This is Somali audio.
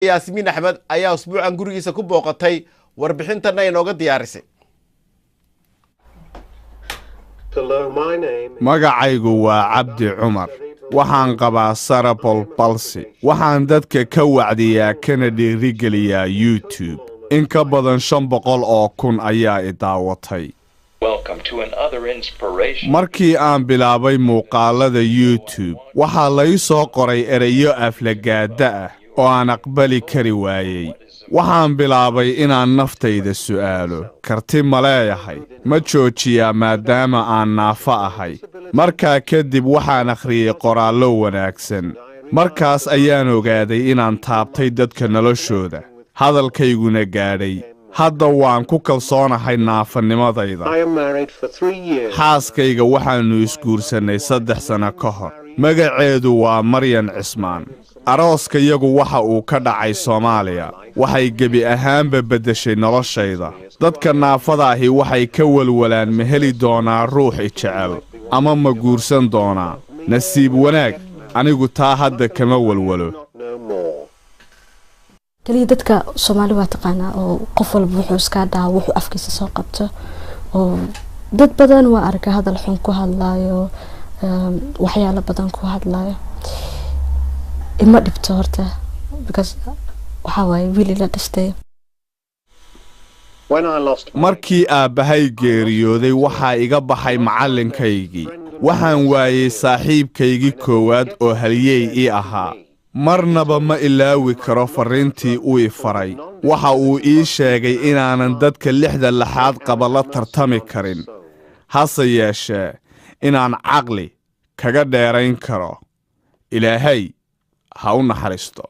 yaasmiin axmed ayaa usbuucan gurigiisa ku booqatay warbixintana inooga diyaarisay. magacaygu waa Cabdi Cumar. waxaan qabaa cerebral palsy. waxaan dadka ka wacdiyaa kana dhiirigeliyaa YouTube. in ka badan 500,000 ayaa i daawatay. markii aan bilaabay muuqaalada YouTube, waxaa la ii soo qoray erayo aflagaada ah oo aan aqbali kari waayay. waxaan bilaabay inaan naftayda su'aalo, karti ma leeyahay? ma joojiyaa maadaama aan naafo ahay? markaa kadib waxaan akhriyey qoraallo wanaagsan. markaas ayaan ogaaday inaan taabtay dadka noloshooda, hadalkayguna gaadhay. hadda waan ku kalsoonahay naafanimadayda. xaaskayga waxaannu isguursannay 3 sano ka hor. magaceedu waa Maryan Cismaan. arooskayagu waxa uu ka dhacay Soomaaliya. waxay gebi ahaanba beddeshay noloshayda. dadka naafada ahi waxay ka walwalaan ma heli doonaa ruux i jecel ama ma guursan doonaa. nasiib wanaag, anigu taa hadda kama walwalo. kaliya dadka Soomaali waa taqaanaa oo qof walba wuxuu iska daawo wuxuu afkiisa soo qabto oo dad badan waa arka hadal xun ku hadlaayo waxyaalo badan ku hadlaayo. ima dhibto horta because waxa way wiil la dhashtay. markii aabbahay geeriyooday waxaa iga baxay macalinkaygii. waxaan waayay saaxiibkaygii koowaad oo haliyey ii ahaa. marnaba ma ilaawi karo fariintii uu i faray. waxa uu ii sheegay inaanan dadka 6 laxaad qaba la tartami karin, hase yeeshee inaan caqli kaga dheerayn karo. ilaahay ha u naxariisto.